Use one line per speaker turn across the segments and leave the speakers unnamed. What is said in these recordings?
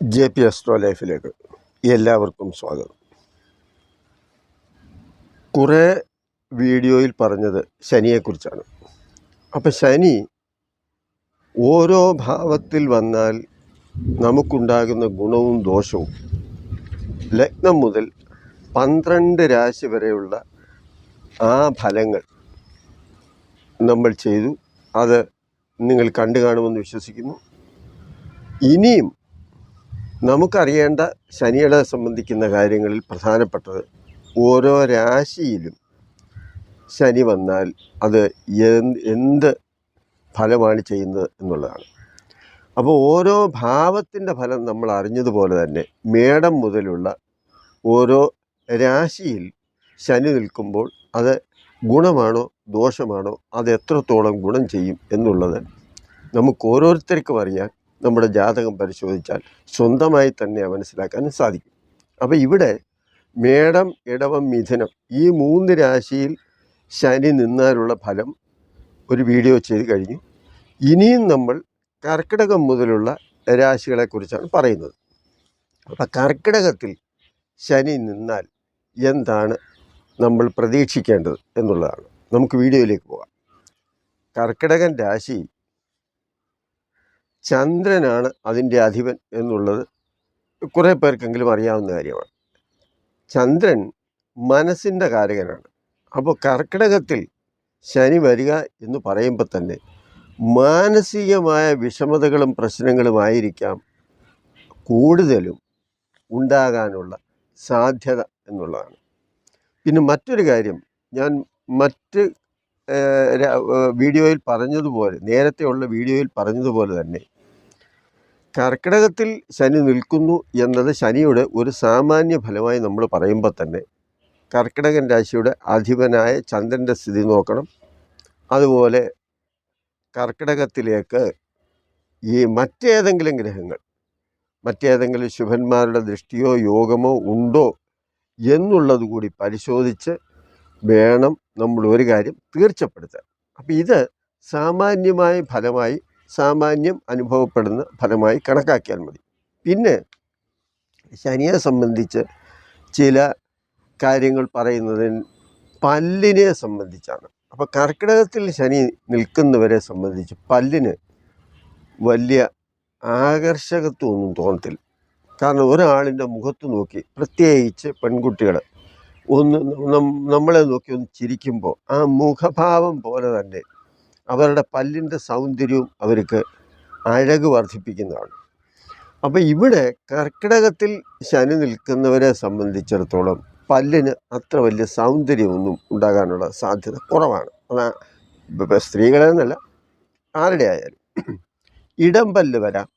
JP astro ലൈഫിലേക്ക് എല്ലാവർക്കും സ്വാഗതം. കുറേ വീഡിയോയിൽ പറഞ്ഞത് ശനിയെക്കുറിച്ചാണ്. അപ്പം ശനി ഓരോ ഭാവത്തിൽ വന്നാൽ നമുക്കുണ്ടാകുന്ന ഗുണവും ദോഷവും ലഗ്നം മുതൽ 12 രാശി വരെയുള്ള ആ ഫലങ്ങൾ നമ്മൾ ചെയ്തു. അത് നിങ്ങൾ കണ്ടു കാണുമെന്ന് വിശ്വസിക്കുന്നു. ഇനിയും നമുക്കറിയേണ്ട ശനിയെ സംബന്ധിക്കുന്ന കാര്യങ്ങളിൽ പ്രധാനപ്പെട്ടത് ഓരോ രാശിയിലും ശനി വന്നാൽ അത് എന്ത് ഫലമാണ് ചെയ്യുന്നത് എന്നുള്ളതാണ്. അപ്പോൾ ഓരോ ഭാവത്തിൻ്റെ ഫലം നമ്മൾ അറിഞ്ഞതുപോലെ തന്നെ മേടം മുതലുള്ള ഓരോ രാശിയിൽ ശനി നിൽക്കുമ്പോൾ അത് ഗുണമാണോ ദോഷമാണോ, അത് എത്രത്തോളം ഗുണം ചെയ്യും എന്നുള്ളത് നമുക്ക് ഓരോരുത്തർക്കും അറിയാൻ നമ്മുടെ ജാതകം പരിശോധിച്ചാൽ സ്വന്തമായി തന്നെ മനസ്സിലാക്കാൻ സാധിക്കും. അപ്പോൾ ഇവിടെ മേടം, ഇടവം, മിഥുനം ഈ 3 രാശിയിൽ ശനി നിന്നാലുള്ള ഫലം ഒരു വീഡിയോ ചെയ്ത് കഴിഞ്ഞു. ഇനിയും നമ്മൾ കർക്കിടകം മുതലുള്ള രാശികളെക്കുറിച്ചാണ് പറയുന്നത്. അപ്പം കർക്കിടകത്തിൽ ശനി നിന്നാൽ എന്താണ് നമ്മൾ പ്രതീക്ഷിക്കേണ്ടത് എന്നുള്ളതാണ്. നമുക്ക് വീഡിയോയിലേക്ക് പോകാം. കർക്കിടകൻ രാശി ചന്ദ്രനാണ് അതിൻ്റെ അധിപൻ എന്നുള്ളത് കുറേ പേർക്കെങ്കിലും അറിയാവുന്ന കാര്യമാണ്. ചന്ദ്രൻ മനസ്സിൻ്റെ കാരകനാണ്. അപ്പോൾ കർക്കിടകത്തിൽ ശനി വരിക എന്ന് പറയുമ്പോൾ തന്നെ മാനസികമായ വിഷമതകളും പ്രശ്നങ്ങളുമായിരിക്കാം കൂടുതലും ഉണ്ടാകാനുള്ള സാധ്യത എന്നുള്ളതാണ്. പിന്നെ മറ്റൊരു കാര്യം, ഞാൻ മറ്റ് വീഡിയോയിൽ പറഞ്ഞതുപോലെ, നേരത്തെയുള്ള വീഡിയോയിൽ പറഞ്ഞതുപോലെ തന്നെ കർക്കിടകത്തിൽ ശനി നിൽക്കുന്നു എന്നത് ശനിയുടെ ഒരു സാമാന്യ ഫലമായി നമ്മൾ പറയുമ്പോൾ തന്നെ കർക്കിടകൻ രാശിയുടെ അധിപനായ ചന്ദ്രൻ്റെ സ്ഥിതി നോക്കണം. അതുപോലെ കർക്കിടകത്തിലേക്ക് ഈ മറ്റേതെങ്കിലും ഗ്രഹങ്ങൾ, മറ്റേതെങ്കിലും ശുഭന്മാരുടെ ദൃഷ്ടിയോ യോഗമോ ഉണ്ടോ എന്നുള്ളത് കൂടി പരിശോധിച്ച് വേണം നമ്മൾ ഒരു കാര്യം തീർച്ചപ്പെടുത്താൻ. അപ്പം ഇത് സാമാന്യമായ ഫലമായി, സാമാന്യം അനുഭവപ്പെടുന്ന ഫലമായി കണക്കാക്കിയാൽ മതി. പിന്നെ ശനിയെ സംബന്ധിച്ച് ചില കാര്യങ്ങൾ പറയുന്നതിന് പല്ലിനെ സംബന്ധിച്ചാണ്. അപ്പോൾ കർക്കിടകത്തിൽ ശനി നിൽക്കുന്നവരെ സംബന്ധിച്ച് പല്ലിന് വലിയ ആകർഷകത്വമൊന്നും തോന്നത്തില്ല. കാരണം ഒരാളിൻ്റെ മുഖത്ത് നോക്കി, പ്രത്യേകിച്ച് പെൺകുട്ടികൾ നമ്മളെ നോക്കി ഒന്ന് ചിരിക്കുമ്പോൾ ആ മുഖഭാവം പോലെ തന്നെ അവരുടെ പല്ലിൻ്റെ സൗന്ദര്യവും അവർക്ക് അഴക് വർദ്ധിപ്പിക്കുന്നതാണ്. അപ്പോൾ ഇവിടെ കർക്കിടകത്തിൽ ശനി നിൽക്കുന്നവരെ സംബന്ധിച്ചിടത്തോളം പല്ലിന് അത്ര വലിയ സൗന്ദര്യമൊന്നും ഉണ്ടാകാനുള്ള സാധ്യത കുറവാണ്. അതാ ഇപ്പോൾ സ്ത്രീകളെന്നല്ല, ആരുടെ ആയാലും. ഇടം പല്ല് വരാം,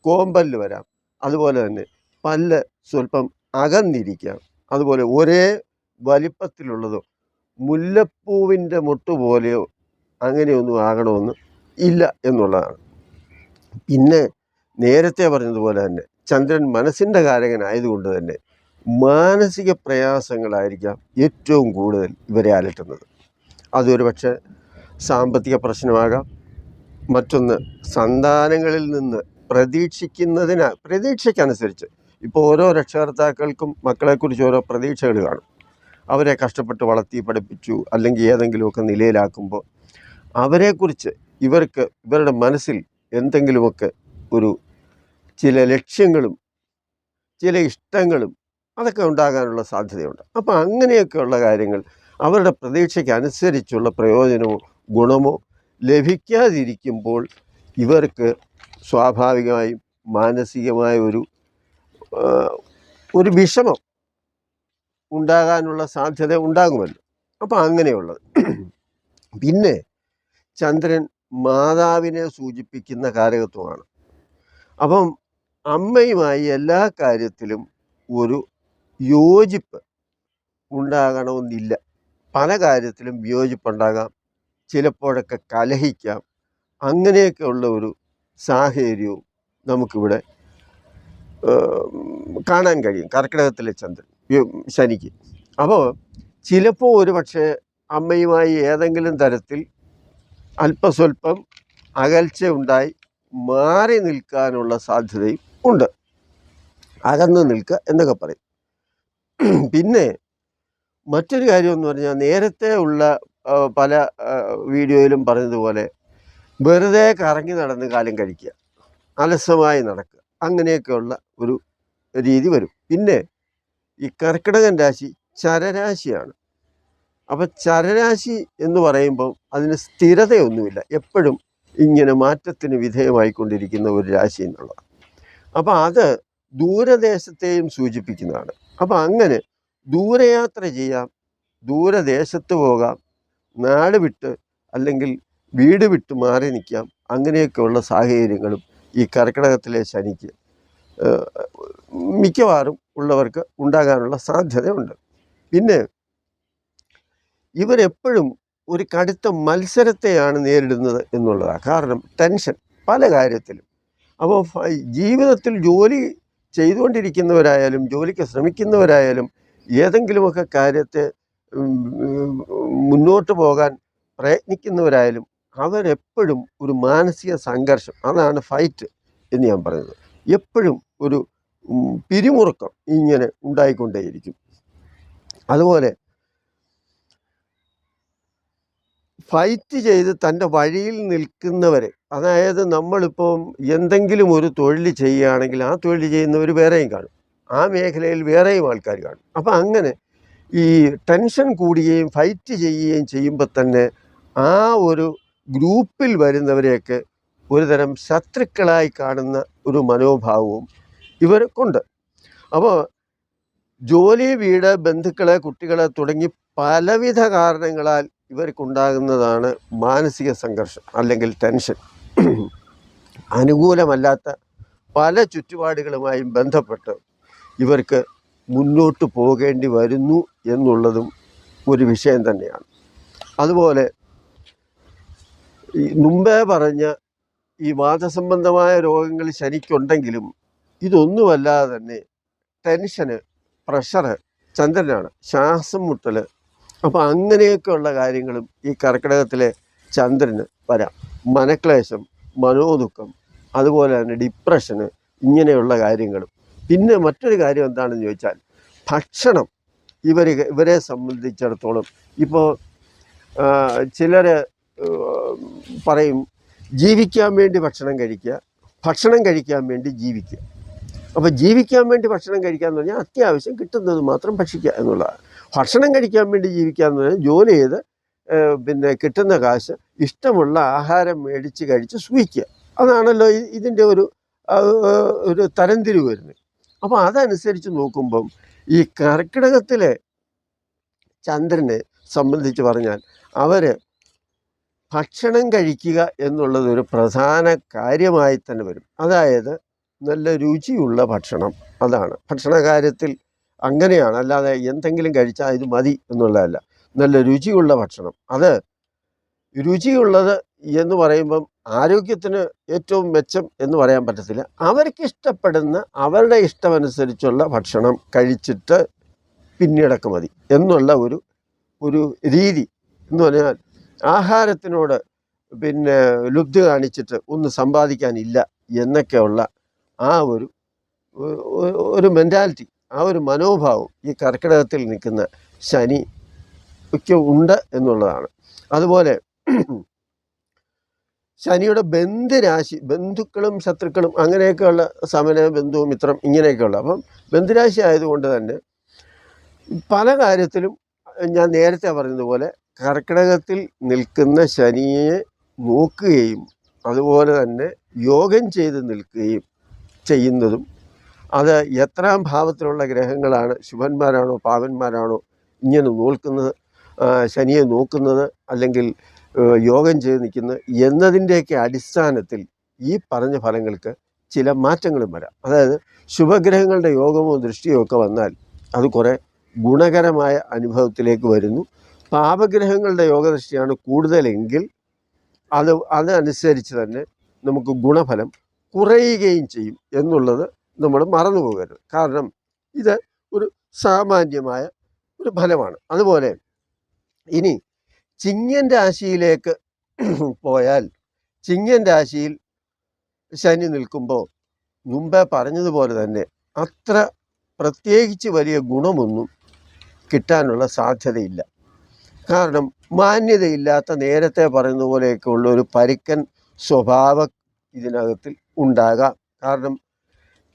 കോമ്പല്ല് വരാം, അതുപോലെ തന്നെ പല്ല് സ്വല്പം അകന്നിരിക്കാം, അതുപോലെ ഒരേ വലിപ്പത്തിലുള്ളതോ മുല്ലപ്പൂവിൻ്റെ മുട്ട് പോലെയോ അങ്ങനെയൊന്നും ആകണമെന്ന് ഇല്ല എന്നുള്ളതാണ്. പിന്നെ നേരത്തെ പറഞ്ഞതുപോലെ തന്നെ ചന്ദ്രൻ മനസ്സിൻ്റെ കാരകനായതുകൊണ്ട് തന്നെ മാനസിക പ്രയാസങ്ങളായിരിക്കാം ഏറ്റവും കൂടുതൽ ഇവരെ അലട്ടുന്നത്. അതൊരു പക്ഷേ സാമ്പത്തിക പ്രശ്നമാകാം. സന്താനങ്ങളിൽ നിന്ന് പ്രതീക്ഷയ്ക്കനുസരിച്ച് ഇപ്പോൾ ഓരോ രക്ഷകർത്താക്കൾക്കും മക്കളെക്കുറിച്ച് ഓരോ പ്രതീക്ഷകൾ കാണും. അവരെ കഷ്ടപ്പെട്ട് വളർത്തി പഠിപ്പിച്ചു, അല്ലെങ്കിൽ ഏതെങ്കിലുമൊക്കെ നിലയിലാക്കുമ്പോൾ അവരെക്കുറിച്ച് ഇവരുടെ മനസ്സിൽ എന്തെങ്കിലുമൊക്കെ ചില ലക്ഷ്യങ്ങളും ചില ഇഷ്ടങ്ങളും അതൊക്കെ ഉണ്ടാകാനുള്ള സാധ്യതയുണ്ട്. അപ്പോൾ അങ്ങനെയൊക്കെയുള്ള കാര്യങ്ങൾ അവരുടെ പ്രതീക്ഷയ്ക്ക് അനുസരിച്ചുള്ള പ്രയോജനമോ ഗുണമോ ലഭിക്കാതിരിക്കുമ്പോൾ ഇവർക്ക് സ്വാഭാവികമായും മാനസികമായ ഒരു വിഷമം ഉണ്ടാകാനുള്ള സാധ്യത ഉണ്ടാകുമല്ലോ. അപ്പം അങ്ങനെയുള്ളത്. പിന്നെ ചന്ദ്രൻ മാതാവിനെ സൂചിപ്പിക്കുന്ന കാരകത്വമാണ്. അപ്പം അമ്മയുമായി എല്ലാ കാര്യത്തിലും ഒരു യോജിപ്പ് ഉണ്ടാകണമെന്നില്ല. പല കാര്യത്തിലും വിയോജിപ്പുണ്ടാകാം, ചിലപ്പോഴൊക്കെ കലഹിക്കാം. അങ്ങനെയൊക്കെയുള്ള ഒരു സാഹചര്യവും നമുക്കിവിടെ കാണാൻ കഴിയും കർക്കിടകത്തിലെ ശനിക്ക്. അപ്പോൾ ചിലപ്പോൾ ഒരു പക്ഷേ അമ്മയുമായി ഏതെങ്കിലും തരത്തിൽ അല്പസ്വല്പം അകൽച്ച ഉണ്ടായി മാറി നിൽക്കാനുള്ള സാധ്യതയും ഉണ്ട്. അകന്ന് നിൽക്കുക എന്നൊക്കെ പറയും. പിന്നെ മറ്റൊരു കാര്യം എന്ന് പറഞ്ഞാൽ നേരത്തെ ഉള്ള പല വീഡിയോയിലും പറഞ്ഞതുപോലെ വെറുതെ കറങ്ങി നടന്ന് കാലം കഴിക്കുക, അലസമായി നടക്കുക, അങ്ങനെയൊക്കെയുള്ള ഒരു രീതി വരും. പിന്നെ ഈ കർക്കിടകൻ രാശി ചരരാശിയാണ്. അപ്പം ചരരാശി എന്ന് പറയുമ്പോൾ അതിന് സ്ഥിരതയൊന്നുമില്ല, എപ്പോഴും ഇങ്ങനെ മാറ്റത്തിന് വിധേയമായിക്കൊണ്ടിരിക്കുന്ന ഒരു രാശി എന്നുള്ളത്. അപ്പം അത് ദൂരദേശത്തെയും സൂചിപ്പിക്കുന്നതാണ്. അപ്പം അങ്ങനെ ദൂരയാത്ര ചെയ്യാം, ദൂരദേശത്ത് പോകാം, നാട് വിട്ട് അല്ലെങ്കിൽ വീട് വിട്ട് മാറി നിൽക്കാം, അങ്ങനെയൊക്കെയുള്ള സാഹചര്യങ്ങളും ഈ കർക്കിടകത്തിലെ ശനിക്ക് മിക്കവാറും ഉള്ളവർക്ക് ഉണ്ടാകാനുള്ള സാധ്യതയുണ്ട്. പിന്നെ ഇവരെപ്പോഴും ഒരു കടുത്ത മത്സരത്തെയാണ് നേരിടുന്നത് എന്നുള്ളതാണ്. കാരണം ടെൻഷൻ പല കാര്യത്തിലും. അപ്പോൾ ജീവിതത്തിൽ ജോലി ചെയ്തുകൊണ്ടിരിക്കുന്നവരായാലും ജോലിക്ക് ശ്രമിക്കുന്നവരായാലും ഏതെങ്കിലുമൊക്കെ കാര്യത്തെ മുന്നോട്ട് പോകാൻ പ്രയത്നിക്കുന്നവരായാലും അവരെപ്പോഴും ഒരു മാനസിക സംഘർഷം, അതാണ് ഫൈറ്റ് എന്ന് ഞാൻ പറയുന്നത്. എപ്പോഴും ഒരു പിരിമുറുക്കം ഇങ്ങനെ ഉണ്ടായിക്കൊണ്ടേയിരിക്കും. അതുപോലെ ഫൈറ്റ് ചെയ്ത് തൻ്റെ വഴിയിൽ നിൽക്കുന്നവരെ, അതായത് നമ്മളിപ്പം എന്തെങ്കിലും ഒരു തൊഴിൽ ചെയ്യുകയാണെങ്കിൽ ആ തൊഴിൽ ചെയ്യുന്നവർ വേറെയും കാണും, ആ മേഖലയിൽ വേറെയും ആൾക്കാർ കാണും. അപ്പം അങ്ങനെ ഈ ടെൻഷൻ കൂടുകയും ഫൈറ്റ് ചെയ്യുകയും ചെയ്യുമ്പോൾ തന്നെ ആ ഒരു ഗ്രൂപ്പിൽ വരുന്നവരെയൊക്കെ ഒരുതരം ശത്രുക്കളായി കാണുന്ന ഒരു മനോഭാവവും ഇവർക്കുണ്ട്. അപ്പോൾ ജോലി, വീട്, ബന്ധുക്കളെ, കുട്ടികളെ തുടങ്ങി പലവിധ കാരണങ്ങളാൽ ഇവർക്കുണ്ടാകുന്നതാണ് മാനസിക സംഘർഷം അല്ലെങ്കിൽ ടെൻഷൻ. അനുകൂലമല്ലാത്ത പല ചുറ്റുപാടുകളുമായും ബന്ധപ്പെട്ട് ഇവർക്ക് മുന്നോട്ട് പോകേണ്ടി വരുന്നു എന്നുള്ളതും ഒരു വിഷയം തന്നെയാണ്. അതുപോലെ ഈ മുമ്പേ പറഞ്ഞ ഈ വാതസംബന്ധമായ രോഗങ്ങൾ ശനിക്കുണ്ടെങ്കിലും ഇതൊന്നുമല്ലാതെ തന്നെ ടെൻഷന്, പ്രഷറ്, ചന്ദ്രനാണ്, ശ്വാസം മുട്ടൽ, അപ്പോൾ അങ്ങനെയൊക്കെയുള്ള കാര്യങ്ങളും ഈ കർക്കിടകത്തിലെ ചന്ദ്രന് വരാം. മനക്ലേശം, മനോദുഃഖം, അതുപോലെ തന്നെ ഡിപ്രഷന്, ഇങ്ങനെയുള്ള കാര്യങ്ങളും. പിന്നെ മറ്റൊരു കാര്യം എന്താണെന്ന് ചോദിച്ചാൽ ഭക്ഷണം. ഇവരെ സംബന്ധിച്ചിടത്തോളം ഇപ്പോൾ ചിലർ പറയും ജീവിക്കാൻ വേണ്ടി ഭക്ഷണം കഴിക്കുക, ഭക്ഷണം കഴിക്കാൻ വേണ്ടി ജീവിക്കുക. അപ്പോൾ ജീവിക്കാൻ വേണ്ടി ഭക്ഷണം കഴിക്കുക എന്ന് പറഞ്ഞാൽ അത്യാവശ്യം കിട്ടുന്നത് മാത്രം ഭക്ഷിക്കുക എന്നുള്ളതാണ്. ഭക്ഷണം കഴിക്കാൻ വേണ്ടി ജീവിക്കുക എന്ന് പറഞ്ഞാൽ ജോലി ചെയ്ത് പിന്നെ കിട്ടുന്ന കാശ് ഇഷ്ടമുള്ള ആഹാരം മേടിച്ച് കഴിച്ച് സൂഹിക്കുക. അതാണല്ലോ ഇതിൻ്റെ ഒരു തരംതിരിവ് വരുന്നത്. അപ്പോൾ അതനുസരിച്ച് നോക്കുമ്പം ഈ കർക്കിടകത്തിലെ ചന്ദ്രനെ സംബന്ധിച്ച് പറഞ്ഞാൽ അവർ ഭക്ഷണം കഴിക്കുക എന്നുള്ളത് ഒരു പ്രധാന കാര്യമായി തന്നെ വരും. അതായത് നല്ല രുചിയുള്ള ഭക്ഷണം, അതാണ് ഭക്ഷണ കാര്യത്തിൽ അങ്ങനെയാണ്. അല്ലാതെ എന്തെങ്കിലും കഴിച്ചാൽ ഇത് മതി എന്നുള്ളതല്ല. നല്ല രുചിയുള്ള ഭക്ഷണം. അത് രുചിയുള്ളത് എന്ന് പറയുമ്പം ആരോഗ്യത്തിന് ഏറ്റവും മെച്ചം എന്ന് പറയാൻ പറ്റത്തില്ല. അവർക്കിഷ്ടപ്പെടുന്ന അവരുടെ ഇഷ്ടമനുസരിച്ചുള്ള ഭക്ഷണം കഴിച്ചിട്ട് പിന്നീടൊക്കെ മതി എന്നുള്ള ഒരു രീതി എന്ന് പറഞ്ഞാൽ ആഹാരത്തിനോട് പിന്നെ ലുബ്ധി കാണിച്ചിട്ട് ഒന്നും സമ്പാദിക്കാനില്ല എന്നൊക്കെയുള്ള ആ ഒരു മെൻറ്റാലിറ്റി, ആ ഒരു മനോഭാവം ഈ കർക്കിടകത്തിൽ നിൽക്കുന്ന ശനി ഒക്കെ ഉണ്ട് എന്നുള്ളതാണ്. അതുപോലെ ശനിയുടെ ബന്ധുരാശി, ബന്ധുക്കളും ശത്രുക്കളും അങ്ങനെയൊക്കെയുള്ള സമന, ബന്ധു, മിത്രം, ഇങ്ങനെയൊക്കെയുള്ള. അപ്പം ബന്ധുരാശി ആയതുകൊണ്ട് തന്നെ പല കാര്യത്തിലും ഞാൻ നേരത്തെ പറഞ്ഞതുപോലെ കർക്കിടകത്തിൽ നിൽക്കുന്ന ശനിയെ നോക്കുകയും അതുപോലെ തന്നെ യോഗം ചെയ്ത് നിൽക്കുകയും ചെയ്യുന്നതും, അത് എത്രാം ഭാവത്തിലുള്ള ഗ്രഹങ്ങളാണ്, ശുഭന്മാരാണോ പാവന്മാരാണോ ഇങ്ങനെ നോക്കുന്നത്, ശനിയെ നോക്കുന്നത് അല്ലെങ്കിൽ യോഗം ചെയ്ത് നിൽക്കുന്നത് എന്നതിൻ്റെയൊക്കെ അടിസ്ഥാനത്തിൽ ഈ പറഞ്ഞ ഫലങ്ങൾക്ക് ചില മാറ്റങ്ങളും വരാം. അതായത് ശുഭഗ്രഹങ്ങളുടെ യോഗമോ ദൃഷ്ടിയോ ഒക്കെ വന്നാൽ അത് കുറേ ഗുണകരമായ അനുഭവത്തിലേക്ക് വരുന്നു. പാപഗ്രഹങ്ങളുടെ യോഗദൃഷ്ടിയാണ് കൂടുതലെങ്കിൽ അതനുസരിച്ച് തന്നെ നമുക്ക് ഗുണഫലം കുറയുകയും ചെയ്യും എന്നുള്ളത് നമ്മൾ മറന്നു പോകരുത്. കാരണം ഇത് ഒരു സാമാന്യമായ ഒരു ഫലമാണ്. അതുപോലെ ഇനി ചിങ്ങൻ രാശിയിലേക്ക് പോയാൽ, ചിങ്ങൻ രാശിയിൽ ശനി നിൽക്കുമ്പോൾ മുമ്പേ പറഞ്ഞതുപോലെ തന്നെ അത്ര പ്രത്യേകിച്ച് വലിയ ഗുണമൊന്നും കിട്ടാനുള്ള സാധ്യതയില്ല. കാരണം മാന്യതയില്ലാത്ത, നേരത്തെ പറയുന്ന പോലെയൊക്കെ ഉള്ള ഒരു പരുക്കൻ സ്വഭാവം ഇതിനകത്തിൽ ഉണ്ടാകാം. കാരണം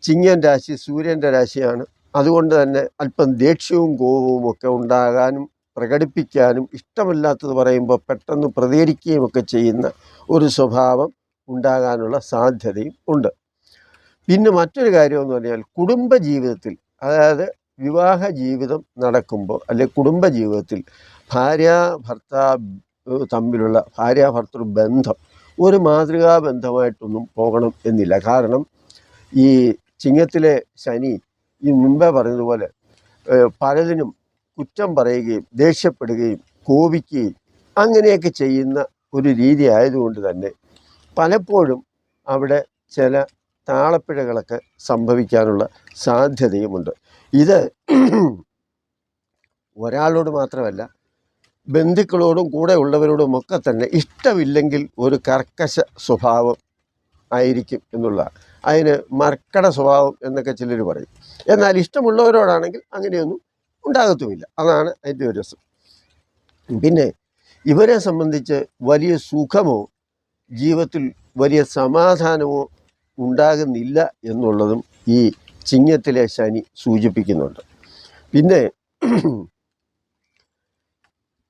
ചിങ്ങൻ രാശി സൂര്യൻ്റെ രാശിയാണ്. അതുകൊണ്ട് തന്നെ അല്പം ദേഷ്യവും കോപവും ഒക്കെ ഉണ്ടാകാനും പ്രകടിപ്പിക്കാനും, ഇഷ്ടമില്ലാത്തത് പറയുമ്പോൾ പെട്ടെന്ന് പ്രതികരിക്കുകയും ഒക്കെ ചെയ്യുന്ന ഒരു സ്വഭാവം ഉണ്ടാകാനുള്ള സാധ്യതയും ഉണ്ട്. പിന്നെ മറ്റൊരു കാര്യമെന്ന് പറഞ്ഞാൽ കുടുംബജീവിതത്തിൽ, അതായത് വിവാഹ ജീവിതം നടക്കുമ്പോൾ അല്ലെങ്കിൽ കുടുംബജീവിതത്തിൽ ഭാര്യാഭർത്തൃ ബന്ധം ഒരു മാതൃകാ ബന്ധമായിട്ടൊന്നും പോകണം എന്നില്ല. കാരണം ഈ ചിങ്ങത്തിലെ ശനി ഈ മുമ്പേ പറഞ്ഞതുപോലെ പലതിനും കുറ്റം പറയുകയും ദേഷ്യപ്പെടുകയും കോപിക്കുകയും അങ്ങനെയൊക്കെ ചെയ്യുന്ന ഒരു രീതി ആയതുകൊണ്ട് തന്നെ പലപ്പോഴും അവിടെ ചില താളപ്പിഴകളൊക്കെ സംഭവിക്കാനുള്ള സാധ്യതയുമുണ്ട്. ഇത് ഒരാളോട് മാത്രമല്ല, ബന്ധുക്കളോടും കൂടെ ഉള്ളവരോടുമൊക്കെ തന്നെ ഇഷ്ടമില്ലെങ്കിൽ ഒരു കർക്കശ സ്വഭാവം ആയിരിക്കും എന്നുള്ളതാണ്. അതിന് മർക്കട സ്വഭാവം എന്നൊക്കെ ചിലർ പറയും. എന്നാൽ ഇഷ്ടമുള്ളവരോടാണെങ്കിൽ അങ്ങനെയൊന്നും ഉണ്ടാകത്തുമില്ല. അതാണ് അതിൻ്റെ ഒരു രസം. പിന്നെ ഇവരെ സംബന്ധിച്ച് വലിയ സുഖമോ ജീവിതത്തിൽ വലിയ സമാധാനമോ ഉണ്ടാകുന്നില്ല എന്നുള്ളതും ഈ ചിങ്ങത്തിലെ ശനി സൂചിപ്പിക്കുന്നുണ്ട്. പിന്നെ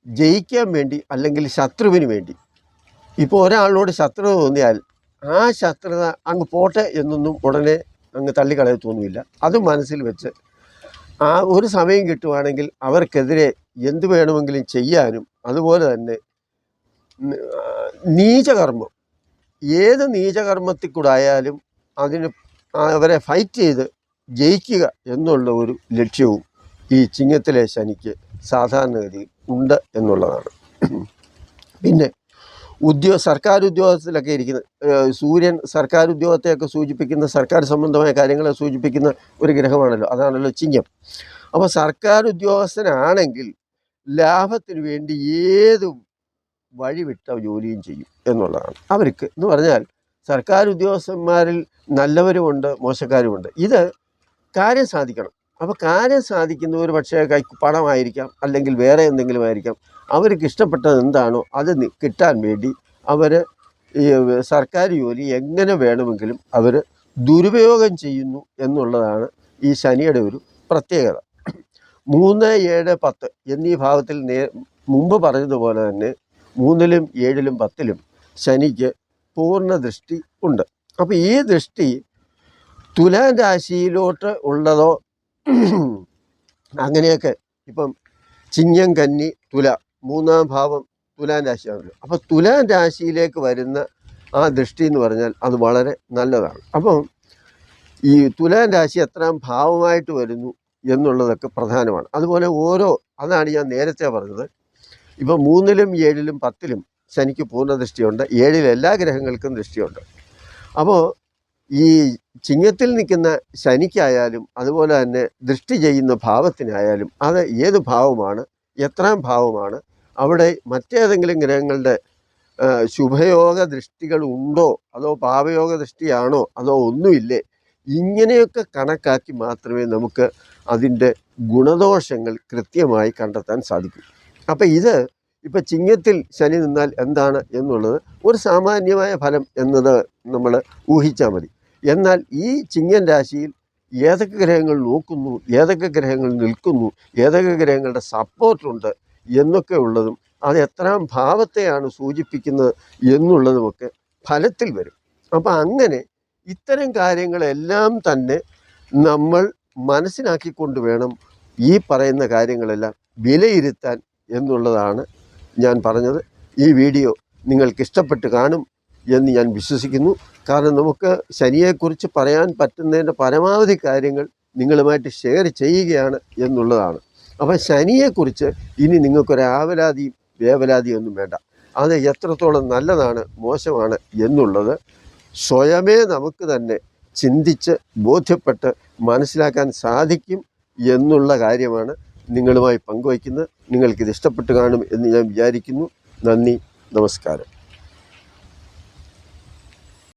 ജയിക്കാൻ വേണ്ടി അല്ലെങ്കിൽ ശത്രുവിന് വേണ്ടി, ഇപ്പോൾ ഒരാളോട് ശത്രുത തോന്നിയാൽ ആ ശത്രുത അങ്ങ് പോട്ടെ എന്നൊന്നും ഉടനെ അങ്ങ് തള്ളിക്കളയത്തൊന്നുമില്ല. അത് മനസ്സിൽ വെച്ച് ആ ഒരു സമയം കിട്ടുവാണെങ്കിൽ അവർക്കെതിരെ എന്തു വേണമെങ്കിലും ചെയ്യാനും, അതുപോലെ തന്നെ നീചകർമ്മം, ഏത് നീചകർമ്മത്തിൽ കൂടെ ആയാലും അതിന് അവരെ ഫൈറ്റ് ചെയ്ത് ജയിക്കുക എന്നുള്ള ഒരു ലക്ഷ്യവും ഈ ചിങ്ങത്തിലെ ശനിക്ക് സാധാരണഗതിയിൽ ഉണ്ട് എന്നുള്ളതാണ്. പിന്നെ സർക്കാർ ഉദ്യോഗത്തിലൊക്കെ ഇരിക്കുന്ന സൂര്യൻ സർക്കാർ ഉദ്യോഗത്തെയൊക്കെ സൂചിപ്പിക്കുന്ന, സർക്കാർ സംബന്ധമായ കാര്യങ്ങളെ സൂചിപ്പിക്കുന്ന ഒരു ഗ്രഹമാണല്ലോ, അതാണല്ലോ ചിങ്ങം. അപ്പോൾ സർക്കാർ ഉദ്യോഗസ്ഥനാണെങ്കിൽ ലാഭത്തിന് വേണ്ടി ഏത് വഴിവിട്ട ജോലിയും ചെയ്യും എന്നുള്ളതാണ്. അവർക്ക് എന്ന് പറഞ്ഞാൽ സർക്കാർ ഉദ്യോഗസ്ഥന്മാരിൽ നല്ലവരുമുണ്ട്, മോശക്കാരുമുണ്ട്. ഇത് കാര്യം സാധിക്കണം. അപ്പോൾ കാര്യം സാധിക്കുന്ന ഒരു പക്ഷേ പണമായിരിക്കാം, അല്ലെങ്കിൽ വേറെ എന്തെങ്കിലും ആയിരിക്കാം. അവർക്ക് ഇഷ്ടപ്പെട്ടത് എന്താണോ അത് കിട്ടാൻ വേണ്ടി അവർ ഈ സർക്കാർ ജോലി എങ്ങനെ വേണമെങ്കിലും അവർ ദുരുപയോഗം ചെയ്യുന്നു എന്നുള്ളതാണ് ഈ ശനിയുടെ ഒരു പ്രത്യേകത. 3, 7, 10 എന്നീ ഭാവത്തിൽ മുമ്പ് പറഞ്ഞതുപോലെ തന്നെ 3-ലും 7-ലും 10-ലും ശനിക്ക് പൂർണ്ണ ദൃഷ്ടി ഉണ്ട്. അപ്പോൾ ഈ ദൃഷ്ടി തുലാം രാശിയിലോട്ട് ഉള്ളതോ അങ്ങനെയൊക്കെ, ഇപ്പം ചിങ്ങം, കന്നി, തുല, 3-ാം ഭാവം തുലാം രാശിയാണല്ലോ. അപ്പോൾ തുലാം രാശിയിലേക്ക് വരുന്ന ആ ദൃഷ്ടി എന്ന് പറഞ്ഞാൽ അത് വളരെ നല്ലതാണ്. അപ്പം ഈ തുലാം രാശി എത്രാം ഭാവമായിട്ട് വരുന്നു എന്നുള്ളതൊക്കെ പ്രധാനമാണ്. അതുപോലെ അതാണ് ഞാൻ നേരത്തെ പറഞ്ഞത്. ഇപ്പം 3-ലും 7-ലും 10-ലും ശനിക്ക് പൂർണ്ണ ദൃഷ്ടിയുണ്ട്, 7-ൽ എല്ലാ ഗ്രഹങ്ങൾക്കും ദൃഷ്ടിയുണ്ട്. അപ്പോൾ ഈ ചിങ്ങത്തിൽ നിൽക്കുന്ന ശനിക്കായാലും അതുപോലെ തന്നെ ദൃഷ്ടി ചെയ്യുന്ന ഭാവത്തിനായാലും അത് ഏത് ഭാവമാണ്, എത്രാം ഭാവമാണ്, അവിടെ മറ്റേതെങ്കിലും ഗ്രഹങ്ങളുടെ ശുഭയോഗ ദൃഷ്ടികൾ ഉണ്ടോ, അതോ പാപയോഗ ദൃഷ്ടിയാണോ, അതോ ഒന്നുമില്ലേ, ഇങ്ങനെയൊക്കെ കണക്കാക്കി മാത്രമേ നമുക്ക് അതിൻ്റെ ഗുണദോഷങ്ങൾ കൃത്യമായി കണ്ടെത്താൻ സാധിക്കൂ. അപ്പം ഇപ്പം ചിങ്ങത്തിൽ ശനി നിന്നാൽ എന്താണ് എന്നുള്ളത് ഒരു സാമാന്യമായ ഫലം എന്നത് നമ്മൾ ഊഹിച്ചാൽ മതി. എന്നാൽ ഈ ചിങ്ങൻ രാശിയിൽ ഏതൊക്കെ ഗ്രഹങ്ങൾ നോക്കുന്നു, ഏതൊക്കെ ഗ്രഹങ്ങൾ നിൽക്കുന്നു, ഏതൊക്കെ ഗ്രഹങ്ങളുടെ സപ്പോർട്ടുണ്ട് എന്നൊക്കെ ഉള്ളതും അത് എത്രാം ഭാവത്തെയാണ് സൂചിപ്പിക്കുന്നത് എന്നുള്ളതുമൊക്കെ ഫലത്തിൽ വരും. അപ്പം അങ്ങനെ ഇത്തരം കാര്യങ്ങളെല്ലാം തന്നെ നമ്മൾ മനസ്സിലാക്കിക്കൊണ്ട് വേണം ഈ പറയുന്ന കാര്യങ്ങളെല്ലാം വിലയിരുത്താൻ എന്നുള്ളതാണ് ഞാൻ പറഞ്ഞത്. ഈ വീഡിയോ നിങ്ങൾക്ക് ഇഷ്ടപ്പെട്ട് കാണും എന്ന് ഞാൻ വിശ്വസിക്കുന്നു. കാരണം നമുക്ക് ശനിയെക്കുറിച്ച് പറയാൻ പറ്റുന്നതിൻ്റെ പരമാവധി കാര്യങ്ങൾ നിങ്ങളുമായിട്ട് ഷെയർ ചെയ്യുകയാണ് എന്നുള്ളതാണ്. അപ്പം ശനിയെക്കുറിച്ച് ഇനി നിങ്ങൾക്കൊരാവലാതിയും വേവലാതിയും ഒന്നും വേണ്ട. അത് എത്രത്തോളം നല്ലതാണ് മോശമാണ് എന്നുള്ളത് സ്വയമേ നമുക്ക് തന്നെ ചിന്തിച്ച് ബോധ്യപ്പെട്ട് മനസ്സിലാക്കാൻ സാധിക്കും എന്നുള്ള കാര്യമാണ് നിങ്ങളുമായി പങ്കുവയ്ക്കുന്നത്. നിങ്ങൾക്കിത് ഇഷ്ടപ്പെട്ട് കാണും എന്ന് ഞാൻ വിചാരിക്കുന്നു. നന്ദി, നമസ്കാരം.